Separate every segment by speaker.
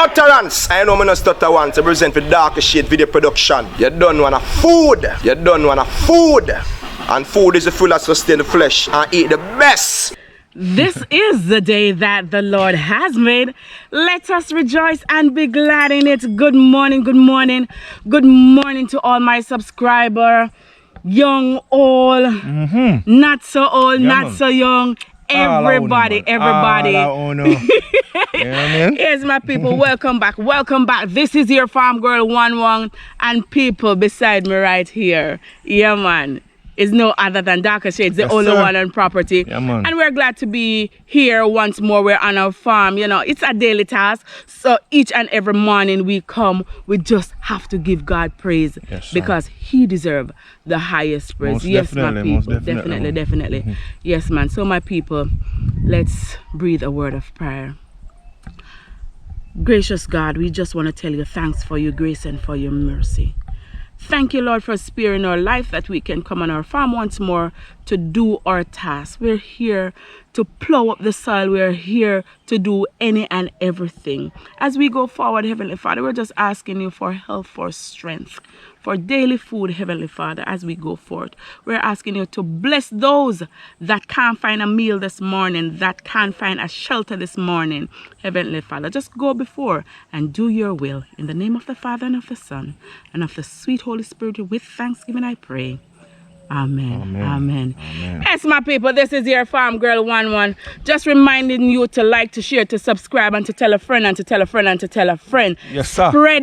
Speaker 1: Utterance. I know I'm not stutter once to present for Darker Shade video production. You don't want a food. You don't want a food. And food is the full of sustain the flesh and eat the best.
Speaker 2: This is the day that the Lord has made. Let us rejoice and be glad in it. Good morning, good morning. Good morning to all my subscribers. Young, old, not so old, not so young. Everybody. Yes, my people, welcome back. Welcome back. This is your farm girl, One and people beside me right here. Yeah, man. Is no other than Darker Shades, the only one on property.
Speaker 3: Yeah, man.
Speaker 2: And we're glad to be here once more. We're on our farm. You know, it's a daily task. So each and every morning we come, we just have to give God praise, because He deserves the highest praise.
Speaker 3: Most
Speaker 2: yes, my people.
Speaker 3: definitely.
Speaker 2: Yes, man. So my people, let's breathe a word of prayer. Gracious God, we just want to tell you thanks for your grace and for your mercy. Thank you, Lord, for sparing our life that we can come on our farm once more to do our task. We're here to plow up the soil. We're here to do any and everything. As we go forward, Heavenly Father, we're just asking you for help, for strength, for daily food, Heavenly Father, as we go forth. We're asking you to bless those that can't find a meal this morning, that can't find a shelter this morning, Heavenly Father. Just go before and do your will. In the name of the Father and of the Son and of the sweet Holy Spirit, with thanksgiving I pray. Amen. Yes, my people, this is your farm girl One. Just reminding you to like, to share, to subscribe, and to tell a friend, and to tell a friend, and to tell a friend.
Speaker 3: Yes, sir.
Speaker 2: Spread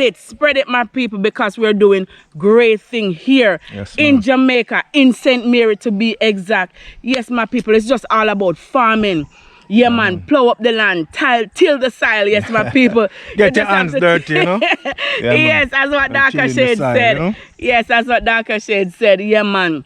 Speaker 2: it, my people, because we're doing great thing here in Jamaica, in St. Mary to be exact. Yes, my people, it's just all about farming. Yeah, man, plow up the land, till the soil. Yes, my people.
Speaker 3: Get your hands dirty, you know?
Speaker 2: Yes, that's what Darker Shade said. You know? Yes, that's what Darker Shade said. Yeah, man.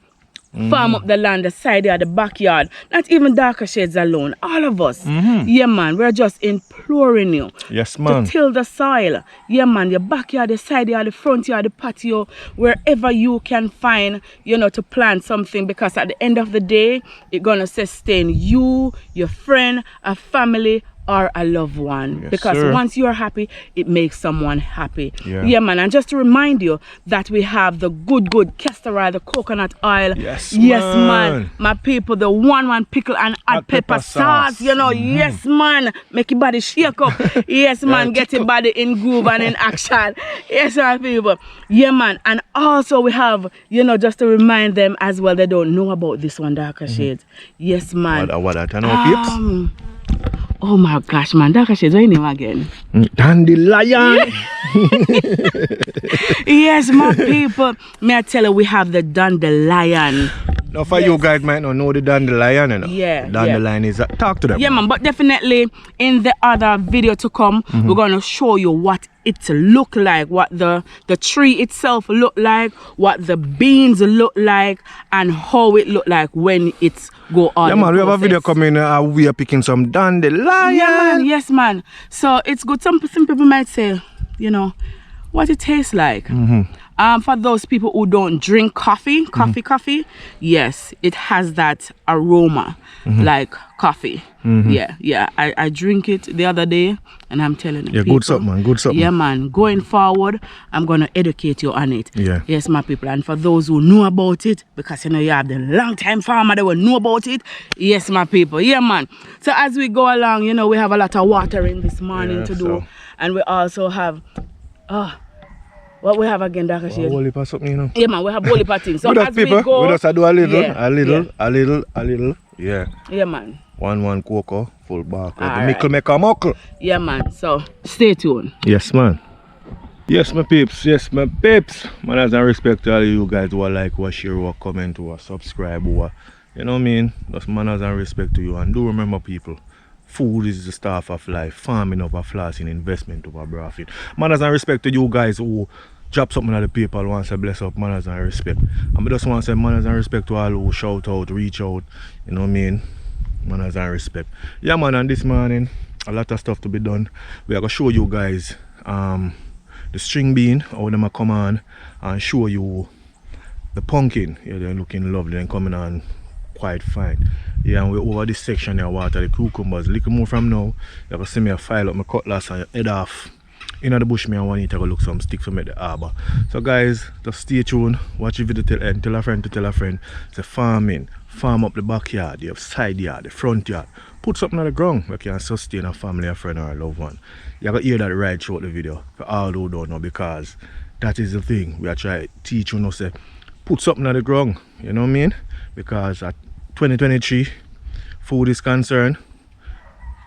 Speaker 2: Farm up the land, the side yard, the backyard. Not even Darker Shades alone. All of us. Yeah, man. We're just imploring you.
Speaker 3: Yes, man.
Speaker 2: To till the soil. Yeah, man. Your backyard, the side yard, the front yard, the patio. Wherever you can find, you know, to plant something. Because at the end of the day, it's going to sustain you, your friend, a family, or a loved one. Because once you're happy, it makes someone happy. Yeah, man. And just to remind you that we have the good castor oil, the coconut oil.
Speaker 3: Yes,
Speaker 2: man. My people, the one pickle and hot pepper sauce. You know, yes, man. Make your body shake up. Yes, man. Get your body in groove and in action. Yes, my people. Yeah, man. And also we have, you know, just to remind them as well, they don't know about this one, Darker Shades. Yes, man.
Speaker 3: What I know, peeps?
Speaker 2: Oh my gosh, man, Darker Shades, what's your name again?
Speaker 3: Dandelion.
Speaker 2: Yes, my people. May I tell you, we have the dandelion.
Speaker 3: Now, for you guys might not know the dandelion, you know?
Speaker 2: Yeah.
Speaker 3: Dandelion is talk to them.
Speaker 2: Yeah, man, but definitely in the other video to come, we're going to show you what it look like, what the tree itself look like, what the beans look like, and how it look like when it's go on.
Speaker 3: Yeah, man, we have a video coming we are picking some dandelion.
Speaker 2: Yeah, man, yes, man. So it's good. Some people might say, you know, what it tastes like. For those people who don't drink coffee, yes, it has that aroma like coffee. Yeah. I drink it the other day, and I'm telling you,
Speaker 3: people, good something, man. Good something.
Speaker 2: Yeah, man. Going forward, I'm gonna educate you on it.
Speaker 3: Yeah.
Speaker 2: Yes, my people. And for those who know about it, because you know you have the long time farmer, they will know about it. Yes, my people. Yeah, man. So as we go along, you know, we have a lot of watering this morning to do, and we also have what we have again, Darker Shade?
Speaker 3: Whole heap of something, you know.
Speaker 2: Yeah, man, we have whole heap of things. So as
Speaker 3: people,
Speaker 2: we go,
Speaker 3: we just do a little. Yeah.
Speaker 2: Yeah, man.
Speaker 3: One cocoa, full bark. The mickle make a muckle.
Speaker 2: Yeah, man. So stay tuned.
Speaker 3: Yes, man. Yes, my peeps. Manners and respect to all of you guys who are like, who are share, who are comment, who are subscribe, who are, you know what I mean? Just manners and respect to you. And do remember, people, food is the staff of life. Farming over flossing, investment over profit. Manners and respect to you guys who drop something at the people wants to bless up. Manners and respect. And I just want to say manners and respect to all who shout out, reach out. You know what I mean? Manners and respect. Yeah, man, and this morning a lot of stuff to be done. We are gonna show you guys the string bean, how them are come on, and show you the pumpkin. Yeah, they're looking lovely and coming on quite fine. Yeah, and we're over this section here, water the cucumbers. A little more from now, you're gonna see me a file up my cutlass and head off in the bush. Me and want to go look some sticks from the arbor. So guys, just stay tuned, watch the video till end, tell a friend to tell a friend. It's a farming, farm up the backyard, you have side yard, the front yard. Put something on the ground that can sustain a family, a friend, or a loved one. You're gonna hear that right throughout the video for all who don't know, because that is the thing we are trying to teach you, know, say put something on the ground, you know what I mean? Because at 2023 food is concerned,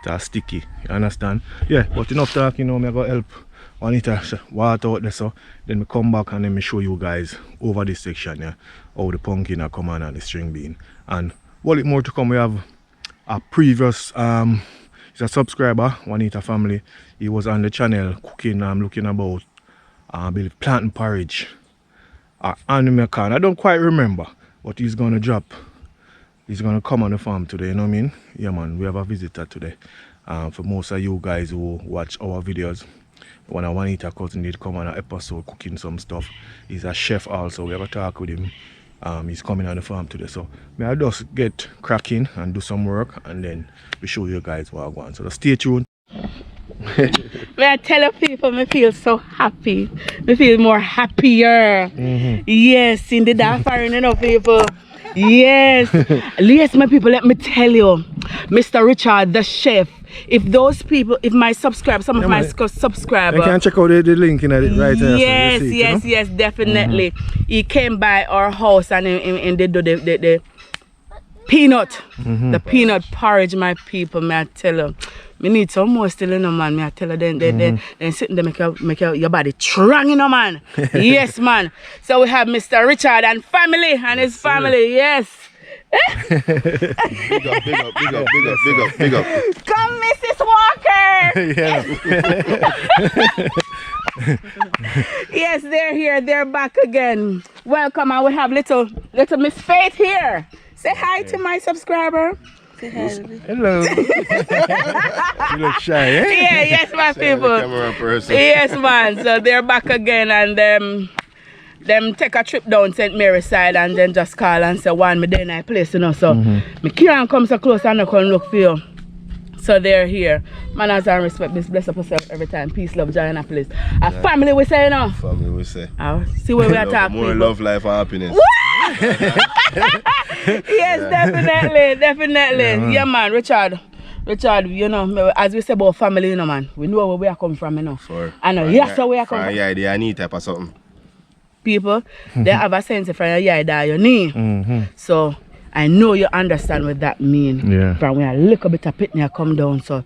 Speaker 3: that's sticky, you understand? Yeah, but enough talk, you know, I'm gonna help Juanita water out there, so then we come back and then we show you guys over this section, yeah, how the pumpkin are come on and the string bean. And what more to come, we have a previous he's a subscriber, Juanita family. He was on the channel cooking, looking about planting porridge anime can. I don't quite remember, but he's gonna come on the farm today, you know what I mean? Yeah man, we have a visitor today. For most of you guys who watch our videos, when Juanita cousin did come on an episode cooking some stuff. He's a chef also. We have a talk with him. He's coming on the farm today, so may I just get cracking and do some work, and then we show you guys what I want. So just stay tuned.
Speaker 2: May I tell you people, me feel so happy. Me feel more happier. Yes, in the dark foreign, you know, people. Yes. Yes, my people, let me tell you, Mr. Richard, the chef, if those people, if my subscribers, some of my subscribers,
Speaker 3: you can check out the link in it right there.
Speaker 2: Yes,
Speaker 3: so
Speaker 2: yes,
Speaker 3: you know?
Speaker 2: yes, definitely. He came by our house and they do the peanut, the peanut porridge, my people, may I tell you. Me need some more still, you know, man. May I tell you, then sitting there make your body strong, you know, man. Yes, man. So we have Mr. Richard and family and his family, yes.
Speaker 1: Big up.
Speaker 2: Come, Mrs. Walker. Yes, they're here. They're back again. Welcome. And we have little Miss Faith here. Say hi to my subscriber.
Speaker 3: Hello. You look shy, eh?
Speaker 2: Yeah, yes, my people.
Speaker 1: Camera person.
Speaker 2: Yes, man. So they're back again, and them take a trip down St. Mary's side and then just call and say, one, me day night place, you know. So me can't come so close and I can look for you. So they're here. Manners and respect, this bless up yourself every time. Peace, love, joy, and happiness. A family we say, you know.
Speaker 1: Family we say.
Speaker 2: See where we are talking.
Speaker 1: More love, life, and happiness.
Speaker 2: Yes, definitely. Yeah, man, Richard, you know, as we say about family, you know, man, we know where we are coming from, you know. I know, yes, so we are coming from.
Speaker 1: Yeah, they are need type of something.
Speaker 2: People, they have a sense from your eye that your knee. So I know you understand what that means.
Speaker 3: Yeah.
Speaker 2: From when a little bit of pitney come down. So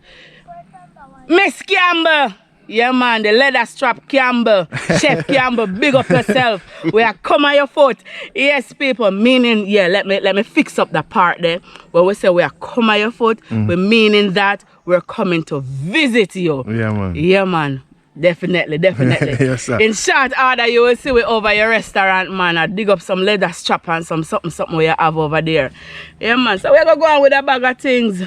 Speaker 2: Miss Campbell, yeah man, the leather strap Campbell, Chef Campbell, big up yourself. We are come on your foot. Yes, people, meaning, yeah, let me fix up the part there. Where we say we are come on your foot, we meaning that we're coming to visit you.
Speaker 3: Yeah man.
Speaker 2: Yeah man. Definitely.
Speaker 3: Yes, sir.
Speaker 2: In short order, you will see we over your restaurant, man. I dig up some leather strap and some something we have over there. Yeah, man. So we're going to go on with a bag of things.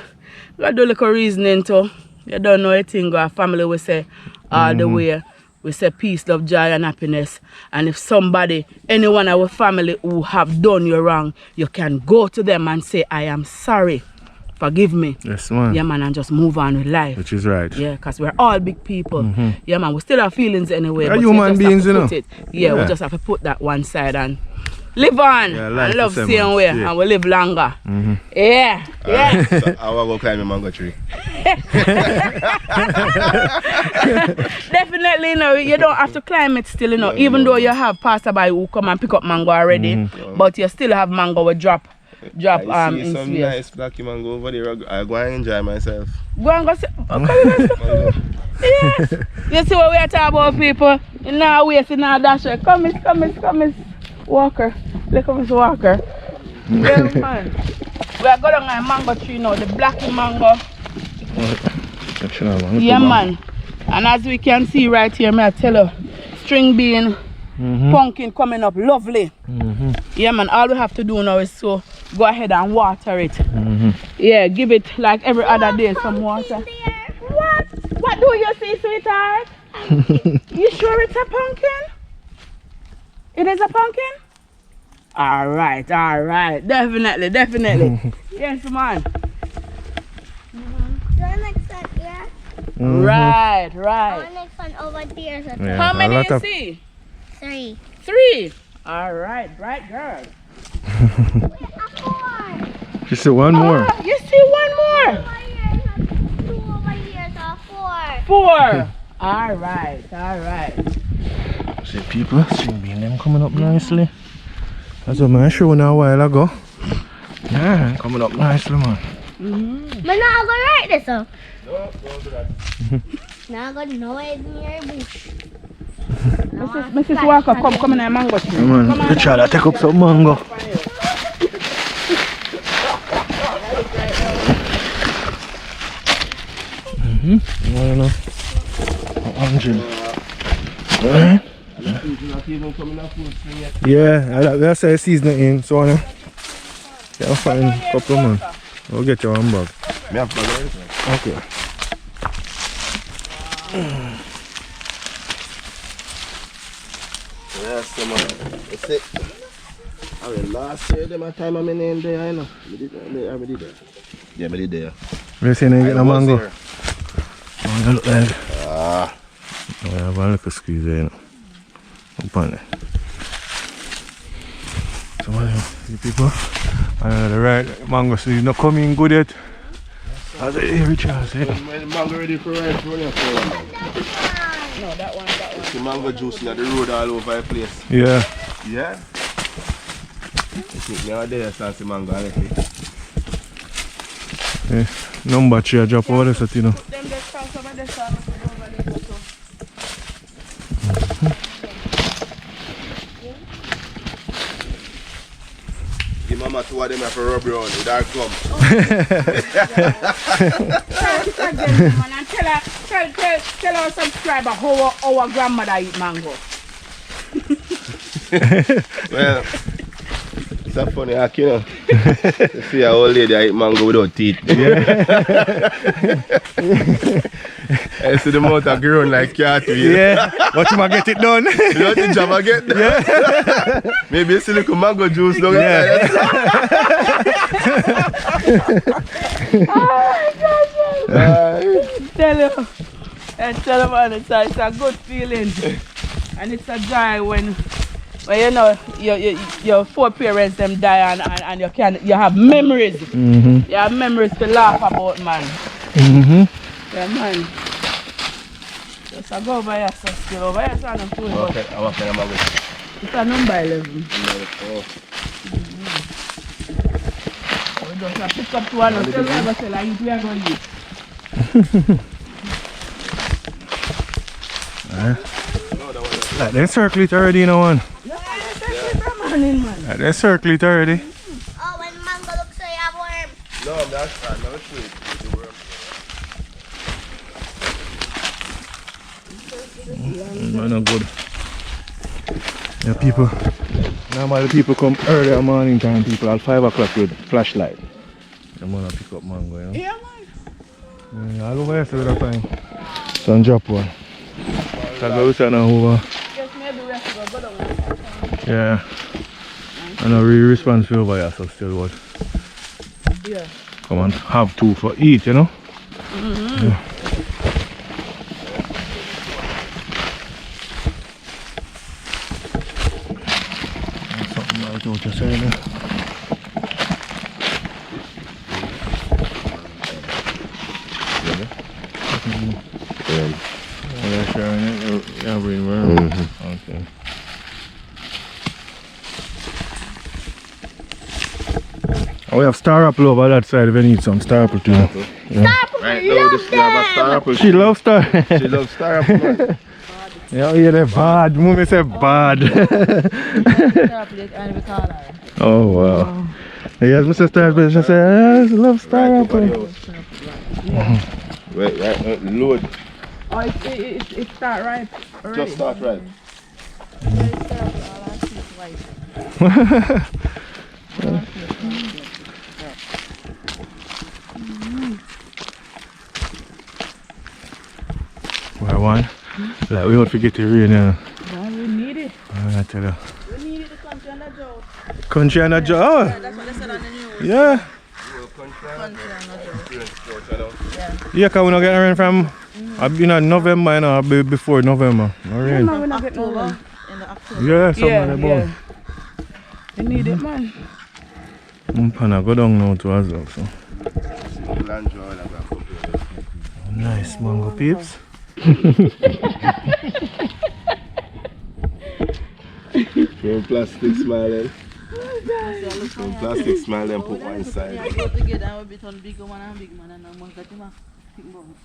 Speaker 2: We're going to do a little reasoning too. You don't know a thing. Our family will say all the way. We say peace, love, joy, and happiness. And if somebody, anyone in our family who have done you wrong, you can go to them and say, I am sorry. Forgive me.
Speaker 3: Yes, man.
Speaker 2: Yeah, man, and just move on with life.
Speaker 3: Which is right.
Speaker 2: Yeah, because we're all big people. Yeah, man, we still have feelings anyway.
Speaker 3: We're human beings, you know.
Speaker 2: Yeah, we just have to put that one side and live on.
Speaker 3: Yeah,
Speaker 2: and love the same way.
Speaker 3: Yeah.
Speaker 2: And we live longer. Yeah.
Speaker 1: So I will go climb a mango tree.
Speaker 2: Definitely, no, you don't have to climb it still, you know. Even though you have passerby who come and pick up mango already, but you still have mango with drop
Speaker 1: I see
Speaker 2: in
Speaker 1: some
Speaker 2: space.
Speaker 1: nice blacky mango over there. I go and enjoy myself.
Speaker 2: Go and go see. Yes. You see what we are talking about, people? In our waist, in our dash. Come, Miss Walker. Look at Miss Walker. Yeah, man. We are going on a mango tree now, the blacky mango. Yeah, man. And as we can see right here, may I tell you, string bean, pumpkin coming up lovely. Yeah, man. All we have to do now is to go ahead and water it. Yeah, give it like every other day some water. do you see, sweetheart? You sure it's a pumpkin? It is a pumpkin? Alright. Definitely. Yes, man.
Speaker 4: The next one, yeah.
Speaker 2: Right.
Speaker 4: The next one over there. So
Speaker 3: Yeah,
Speaker 2: How many
Speaker 3: a lot
Speaker 2: you
Speaker 3: of-
Speaker 2: see?
Speaker 4: 3.
Speaker 2: 3. Alright, bright girl.
Speaker 4: Wait, a 4.
Speaker 3: Just one more.
Speaker 2: Ah, you see one more.
Speaker 4: Over here, so 2 over here, so 4.
Speaker 2: 4. Alright.
Speaker 3: See people, string bean them coming up nicely. That's what man showed a while ago. Yeah, coming up nicely, man.
Speaker 4: But now I'm going to write this up. No, don't do that. Now I'm going to know it near a bush.
Speaker 2: Mrs. Walker, come in a mango tree.
Speaker 3: Yeah, man, the child take up some mango. I don't know. 100. Alright. Yeah, that's how season in, so on. I'll find a couple man. We'll get your handbag. Okay.
Speaker 1: Yes, man. That's it. I mean, last year, my time I'm in there, I know. I did there. Yeah, I did there.
Speaker 3: We're saying you get a mango.
Speaker 1: Here.
Speaker 3: Oh, you look like.
Speaker 1: Ah.
Speaker 3: Oh, I have a little squeeze there, you know. Up on there. So, you people, I know the right mango season not coming good yet. As I hear Richard say.
Speaker 1: When the mango ready for rice, run your phone.
Speaker 2: No, that one.
Speaker 1: The mango juice in the road all over the place.
Speaker 3: Yeah.
Speaker 1: Yeah? I think now there since the mango, honestly.
Speaker 3: Yeah. Number 3 I drop over there, so you know.
Speaker 2: Them just come over the sun over there.
Speaker 1: Give mama 2 of them have to rub around with our gum.
Speaker 2: Tell our subscriber how our grandmother eat mango.
Speaker 1: Well, it's a funny hack, you know. You see an old lady eat mango without teeth. I see the mouth are grown like cat.
Speaker 3: Yeah, but you might get it done.
Speaker 1: You know what the job I get? Yeah. Maybe it's a little mango juice down
Speaker 3: Yeah.
Speaker 2: Tell you, man, it's a good feeling. And it's a joy when you know your 4 parents them die and you have memories. You have memories to laugh about, man. Yeah, man. Just go over here, so still over here, so I'm doing
Speaker 1: Okay, I want to mango.
Speaker 2: it's a number 11. We just have to pick up to one and tell them say like we are going to eat.
Speaker 3: Like they circle it already, you know, one.
Speaker 2: Yeah, man.
Speaker 3: Like they circle it already.
Speaker 4: Oh, when mango looks so you have worm.
Speaker 1: No, that's not. No, it's sweet.
Speaker 3: Not good. Yeah, people. Normally people come early morning time, people at 5 o'clock with flashlight. I'm gonna pick up mango, you know.
Speaker 2: Yeah, man.
Speaker 3: Yeah, all over yesterday that time. Some drop one. So go with an over.
Speaker 2: Just maybe we have to go down.
Speaker 3: Yeah. And I really respond for over here, so still what.
Speaker 2: Yeah.
Speaker 3: Come on, have 2 for each, you know. Yeah. Something right out your side there. Yeah, sharing it. Yeah, bring worm. Okay. Oh, we have star apple over that side if you need some star apple too. Yeah.
Speaker 1: Right now, this we have a star apple.
Speaker 3: She loves star.
Speaker 1: She loves star apple, man.
Speaker 3: Yeah, they're bad. Mommy say bad. Oh, wow. Yes, Mr. Star, but she said, I love star
Speaker 1: Right
Speaker 3: apple.
Speaker 1: over the house. Right, load.
Speaker 2: Oh, it start right already.
Speaker 1: Just start right.
Speaker 3: Where one? Like we don't forget the rain,
Speaker 2: Yeah, we need it.
Speaker 3: I tell you.
Speaker 2: We need it to country and a drought.
Speaker 3: Country and a drought.
Speaker 2: Yeah, that's what they said on the news.
Speaker 3: Yeah.
Speaker 2: Country and a drought.
Speaker 3: Yeah, because we don't get rain from November, you know, before November. No
Speaker 2: Yeah,
Speaker 3: rain.
Speaker 2: man, we not get no rain.
Speaker 5: In the October.
Speaker 3: Yeah, something
Speaker 2: Yeah,
Speaker 3: like
Speaker 2: yeah.
Speaker 3: that.
Speaker 2: We need it, man.
Speaker 3: Pana go down now too as well. So. Nice mango peeps.
Speaker 1: Some plastic smile then. Some plastic smile then put one inside.
Speaker 5: Yeah, go together and we become big man and big man and now one got him a big bone.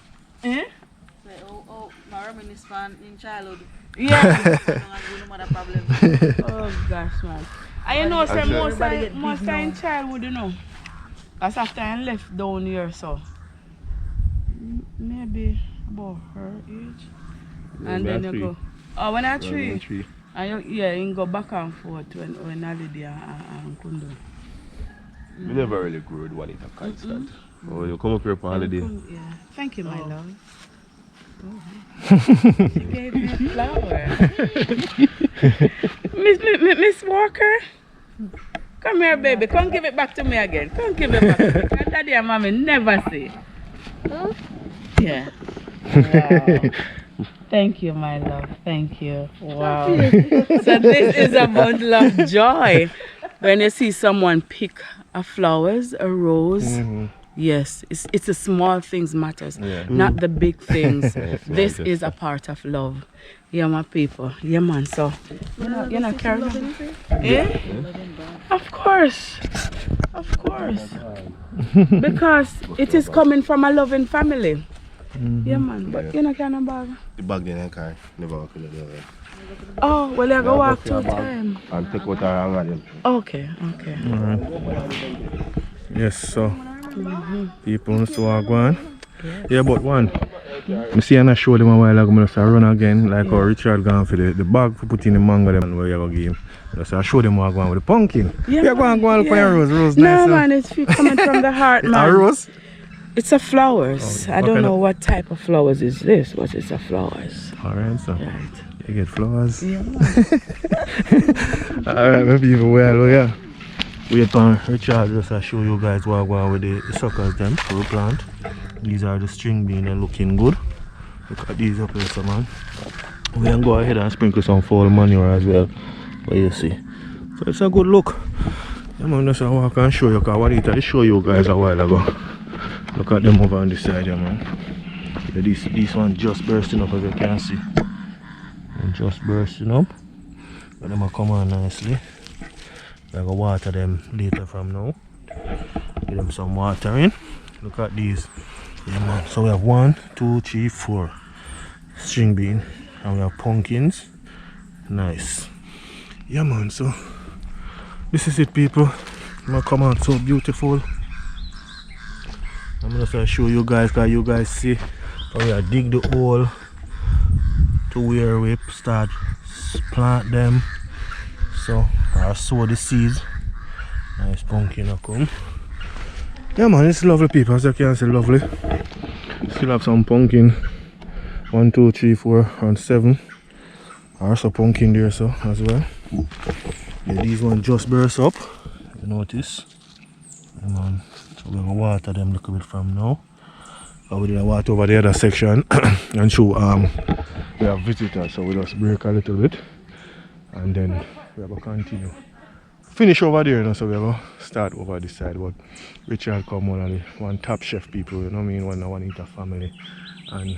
Speaker 2: Eh?
Speaker 5: Like, oh, my reminisce fan in childhood.
Speaker 2: Yeah.
Speaker 5: No matter problem.
Speaker 2: Oh gosh, man. I know say
Speaker 1: Actually-
Speaker 2: most time childhood, you know. That's after I left down here, so maybe about her age. And then you go. Oh, when I three. And you, yeah, you go back and forth when holiday and Kundo.
Speaker 1: We never really grew one in a constant. Oh, you come up here for holiday.
Speaker 2: Yeah. Thank you, my love. Oh. She gave me a flower. Miss Walker, come here, baby. Come give it back to me again. Come give it back to me. And Daddy and Mommy never say.
Speaker 4: Huh?
Speaker 2: Yeah. Wow. Thank you, my love. Thank you. Wow. So this is a bundle of joy. When you see someone pick a flowers, a rose. Yes, it's the small things matters, not the big things. This is a part of love. Yeah, my people. Yeah, man. So, you're not carrying. Eh? Of course. Of course. Because it is coming from a loving family. Yeah, man. But you're not carrying a bag.
Speaker 1: The bag in the car, never walk in the door.
Speaker 2: Oh, well, you go walk 2 times.
Speaker 1: And take out our hanger.
Speaker 2: Okay, okay.
Speaker 3: Yes, so people so are going. Yeah, but one. I see and I showed them a while ago, I just run again, like how Richard gone for the bag for putting the mango them where you go give him. So I showed them how I go with the pumpkin.
Speaker 2: Yeah,
Speaker 3: go and look for your rose
Speaker 2: No,
Speaker 3: nice.
Speaker 2: man, it's coming from the heart, man.
Speaker 3: A rose?
Speaker 2: It's a flowers. I don't know what type of flowers is this, but it's a flowers.
Speaker 3: Alright, so
Speaker 2: Right.
Speaker 3: you get flowers.
Speaker 2: Yeah,
Speaker 3: Alright, maybe even well, yeah. Wait on Richard just to show you guys what I go with the suckers them for the plant. These are the string bean and looking good. Look at these up here, so man. We can go ahead and sprinkle some fall manure as well. But you see. So it's a good look. Yeah, man, that's how I can show you, because what I show you guys a while ago. Look at them over on this side, yeah, man. Yeah, this one just bursting up, as you can see. And just bursting up. But them will come on nicely. I'm going to water them later from now. Give them some water in. Look at these. Yeah, man. So we have 1, 2, 3, 4 string bean. And we have pumpkins. Nice. Yeah, man. So this is it, people. It's going to come out so beautiful. I'm going to show you guys, because you guys see how we dig the hole to where we start plant them. So I sow the seeds. Nice pumpkin will come. Yeah, man, it's lovely, people. As you can see, lovely. Still have some pumpkin. 1, 2, 3, 4 and 7. Also pumpkin there, so as well. Yeah, these ones just burst up. You notice. Yeah, man. So we're gonna water them a little bit from now. We did water over the other section and show we have visitors, so we just break a little bit and then we have to continue. Finish over there, you know, so we have to start over this side. But Richard come one top chef people, you know what I mean, one eat a family, and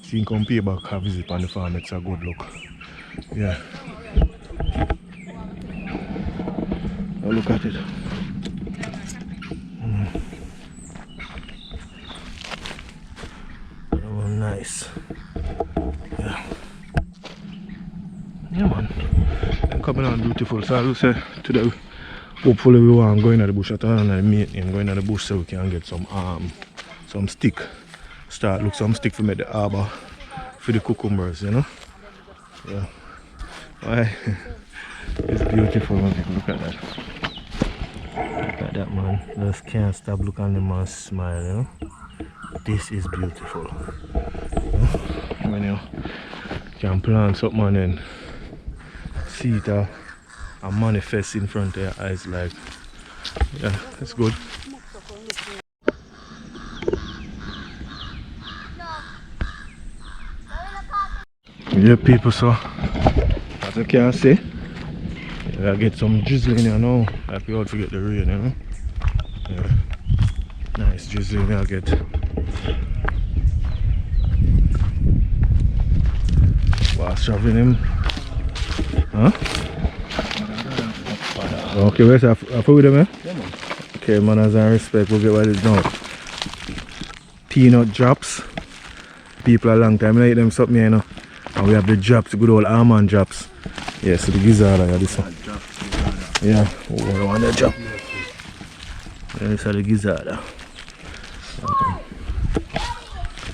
Speaker 3: seeing come pay back a visit on the farm, it's a good look. Yeah. Now look at it. Oh, nice. Yeah. Yeah, man. And coming on beautiful. So I will say today, hopefully we want to go in the bush at all, and I meet him going in the bush so we can get some stick. Start look some stick for make the arbor for the cucumbers, you know. Yeah. Why? It's beautiful, man. Look at that. Look at that, man. Just can't stop looking at the man smile, you know. This is beautiful. When you can plant something and then see it and manifest in front of your eyes like, yeah, it's good. Yeah, people, so as you can see, I get some drizzling here now. Like we ought to get the rain, you know. Yeah. Nice drizzling I get. What's traveling him? Huh? Okay, where's that? I put with them, eh? Yeah, man. Okay, manners and respect, we'll get what it is now. Peanut drops. People a long time, I eat them something, you know. And we have the drops, good old almond drops. Yeah, so the gizzard, yeah, this one. Yeah, oh, I want the drop. Yeah, this is the gizzard.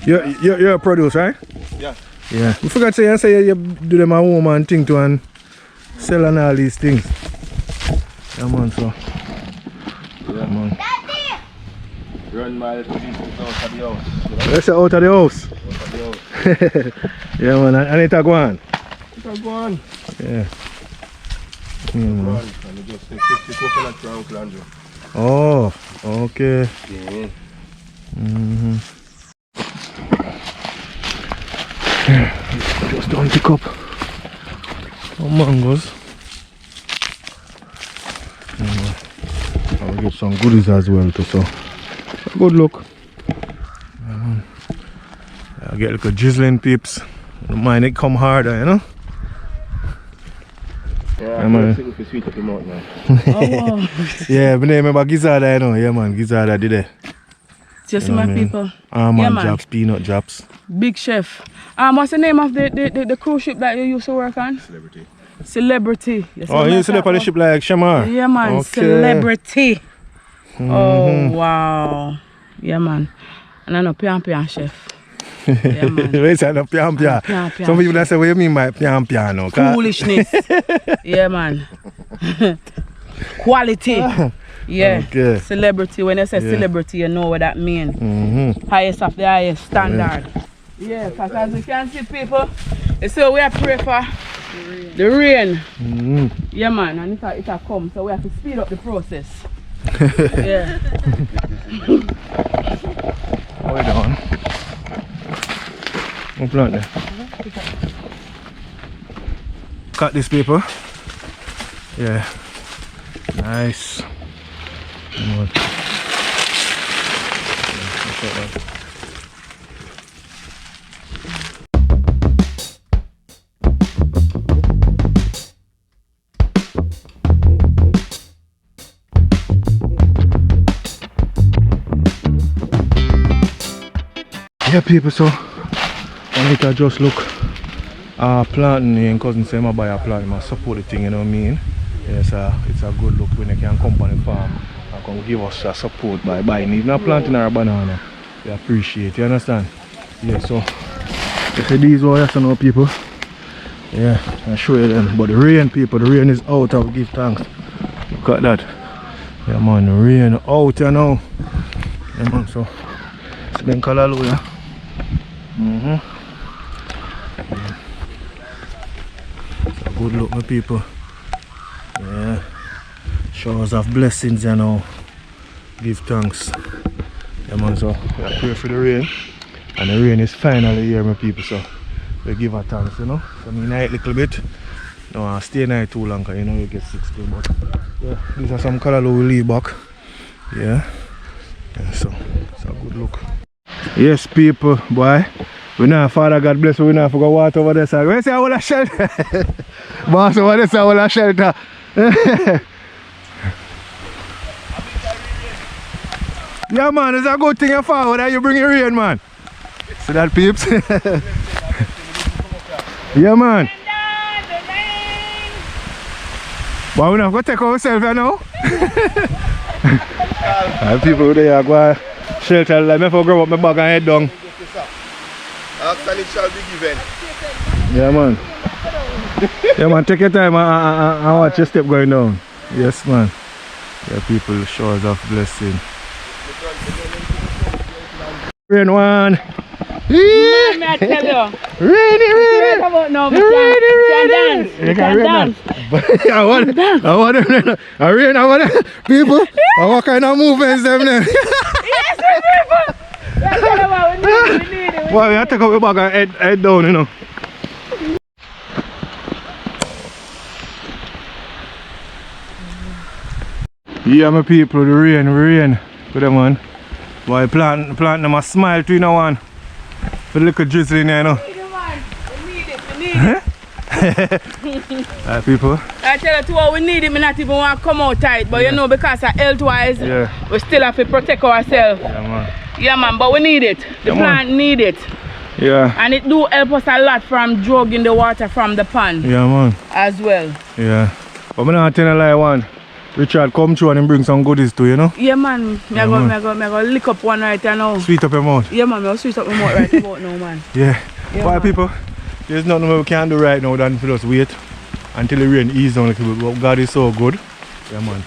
Speaker 3: You're a producer, right?
Speaker 1: Yeah.
Speaker 3: Yeah. You forgot to say you do them at home and thing to and sell and all these things. Yeah, man, so. Yeah, man.
Speaker 1: Run my little business out of the house.
Speaker 3: Let's say out of the house.
Speaker 1: Out of the house.
Speaker 3: Yeah, man, and it a go on.
Speaker 1: It a go on.
Speaker 3: Yeah.
Speaker 1: And we just take 60 coconut for Uncle Andrew.
Speaker 3: Oh, okay.
Speaker 1: Yeah.
Speaker 3: Just don't pick up some mangoes. I'll get some goodies as well too, so good luck. I'll get like a drizzling peeps. Don't mind it come harder, you know?
Speaker 1: Yeah,
Speaker 3: Yeah, man.
Speaker 1: If you sweet up your mouth now.
Speaker 2: Oh, wow.
Speaker 3: Yeah, but remember gizzard, you know? Yeah, man, gizzard did it.
Speaker 2: Just
Speaker 3: You know
Speaker 2: my
Speaker 3: what I mean?
Speaker 2: people.
Speaker 3: Almond
Speaker 2: Yeah, man.
Speaker 3: drops, peanut drops.
Speaker 2: Big chef. What's the name of the cruise ship that you used to work on?
Speaker 1: Celebrity.
Speaker 2: Celebrity. Yes,
Speaker 3: Oh, you used to live on the ship like Shamar?
Speaker 2: Yeah, man.
Speaker 3: Okay.
Speaker 2: Celebrity. Oh, wow. Yeah, man. And I know pian chef. Yeah, man.
Speaker 3: Wait, say no pian pian.
Speaker 2: Pian pian
Speaker 3: Some people that say, what you mean by pian pian now? 'Cause-
Speaker 2: Foolishness. Yeah, man. Quality. Yeah.
Speaker 3: Okay.
Speaker 2: Celebrity. When you say
Speaker 3: Yeah.
Speaker 2: celebrity, you know what that means. Highest of the highest standard. Yeah, because as you can see, people, so we have to pray for the rain. Yeah, man, and it will come, so we have to speed up the process. Yeah.
Speaker 3: Hold on. One plant there. Cut this paper. Yeah. Nice. Come on. Yeah, people, so I need to just look planting and cousin say I buy a plant, I support the thing, you know what I mean? Yes, it's a good look when they can come on the farm and come give us a support by buying even a planting or a banana. We appreciate, you understand? Yeah, so you see these wires now, people. Yeah, I'll show you them. But the rain, people, the rain is out. I'll give thanks. Look at that. Yeah, man, the rain out here now. Yeah, man, so it's been hallelujah. Yeah. It's a good look, my people. Yeah, showers of blessings, you know. Give thanks. Yeah, man, so we pray for the rain. And the rain is finally here, my people, so we give her thanks, you know. So me night a little bit. No, I stay night too long, cause you know you get sick still, but yeah, these are some color we leave back. Yeah. Yeah, so it's a good look. Yes, people, boy. We now, Father God bless you, we now forgot water over there. So, where's our shelter? Boss, over there, our shelter. Yeah, man, it's a good thing you forward that you bring your rain, man. See that, peeps? Yeah, man. But we now go take ourselves, you know? And people there go shelter, like me for grab up my bag and head down.
Speaker 1: After it shall be given.
Speaker 3: Yeah, man. Yeah, man, take your time and watch your step going down. Yes, man. Yeah, people, showers of blessing. Rain one.
Speaker 2: Man, I tell you.
Speaker 3: Rainy.
Speaker 2: No, we can dance. We can dance.
Speaker 3: I want people. What kind of movements them then?
Speaker 2: Yes, people. Yeah, tell them what we need it.
Speaker 3: Well, we have to take up your bag and head down, you know. Yeah, my people, the rain. Good man. Boy, plant them a smile to you know one. For the little drizzle in there, you know.
Speaker 2: We need it.
Speaker 3: Alright, people.
Speaker 2: I tell you, too, we need it. We not even want to come out tight, but you know, because of health-wise, we still have to protect ourselves.
Speaker 3: Yeah, man.
Speaker 2: Yeah, man, but we need it. The plant need it.
Speaker 3: Yeah.
Speaker 2: And it do help us a lot from drugging the water from the pond.
Speaker 3: Yeah, man.
Speaker 2: As well.
Speaker 3: Yeah. But I'm not telling a lie, one. Richard come through and bring some goodies too, you know?
Speaker 2: Yeah, man. I go lick up one right now.
Speaker 3: Sweet up your mouth.
Speaker 2: Yeah, man. I'll sweet up my mouth right about now, man.
Speaker 3: Yeah.
Speaker 2: Yeah,
Speaker 3: But
Speaker 2: man.
Speaker 3: people, there's nothing we can do right now than to just wait until the rain eases down a little bit. But God is so good. Yeah, man.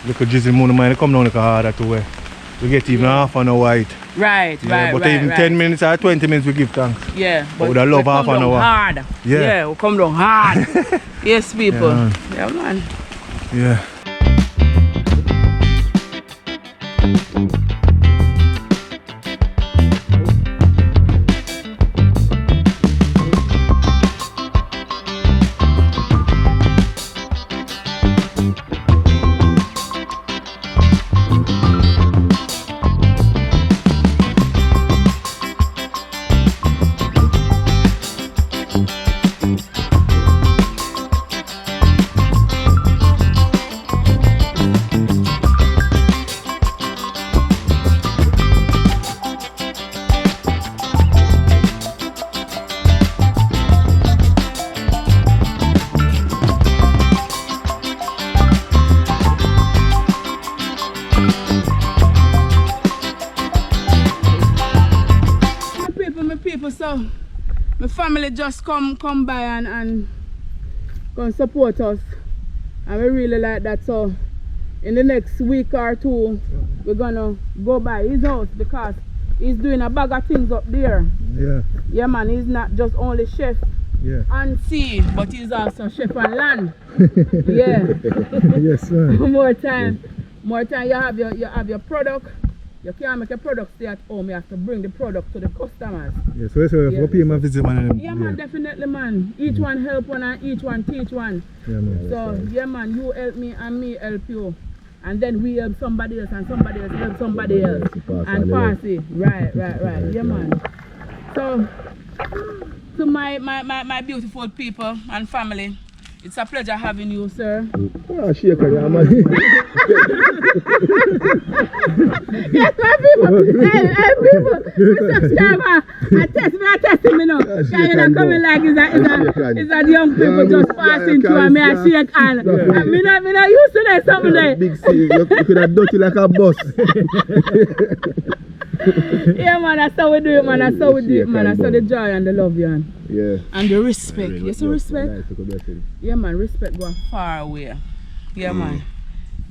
Speaker 3: Look at Jesus moon mine come down like harder to wear. We get even half an hour it.
Speaker 2: Right,
Speaker 3: Yeah, but even 10 minutes or 20 minutes we give thanks.
Speaker 2: Yeah,
Speaker 3: But we love half an hour.
Speaker 2: Hard.
Speaker 3: Yeah.
Speaker 2: We come down hard. Yes, people.
Speaker 3: Yeah, man.
Speaker 2: Yeah, man.
Speaker 3: Yeah.
Speaker 2: So my family just come by and come support us, and we really like that. So in the next week or two we're gonna go by his house because he's doing a bag of things up there. Yeah, man. He's not just only chef on sea, but he's also chef on land. Yeah.
Speaker 3: Yes, man.
Speaker 2: more time you have your product. You can't make a product stay at home. You have to bring the product to the customers.
Speaker 3: Yeah, so for people visit, man.
Speaker 2: Yeah, man, definitely, man. Each one help one and each one teach one.
Speaker 3: Yeah, man.
Speaker 2: So, yeah, man, you help me and me help you. And then we help somebody else and somebody else help somebody else. And pass it. Right. Yeah, man. So, to my beautiful people and family, it's a pleasure having you, sir.
Speaker 3: Oh, shake on man.
Speaker 2: Yes, my people. Hey, people. Mr. Subscriber. I test me now. You're not coming like it's a young people just passing through and me a shake hand. Me not used to that something there.
Speaker 3: Big C, you could have dirty like a bus.
Speaker 2: Yeah, man, that's how we do it, man. That's how we do it, man. That's how the joy and the love, yeah.
Speaker 3: Yeah.
Speaker 2: And the respect. You see respect?
Speaker 3: Nice,
Speaker 2: yeah, man, respect go far away. Yeah, man.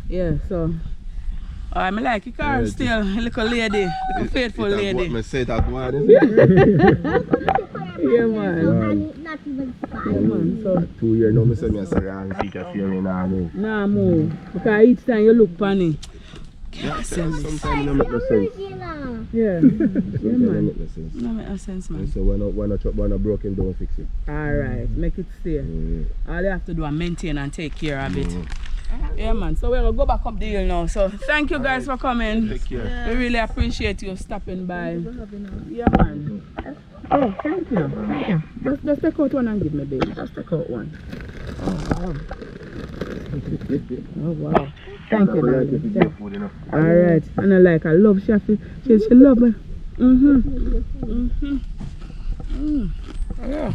Speaker 2: Yeah, so. I like your car still, a little lady, a faithful lady.
Speaker 3: Me say that one.
Speaker 2: Yeah, man.
Speaker 4: Not even
Speaker 2: Yeah, man. So.
Speaker 3: 2 years now, me say me a wrong feet of feeling now.
Speaker 2: Nah, move. Because each time you look funny.
Speaker 3: Yeah, sometimes it don't make no sense.
Speaker 2: Yeah. Yeah, man. No make no sense, man.
Speaker 3: So when a broken, don't fix it.
Speaker 2: Alright, make it stay. All you have to do is maintain and take care of it. Yeah, man. So we're gonna go back up the hill now. So thank you guys for coming.
Speaker 3: Take care.
Speaker 2: We really appreciate you stopping by. Yeah, man. Oh, thank you. Just take out one and give me, baby. Just take out one. Oh wow. Thank you, darling. Alright. And I love Shafi. She love me. Yeah.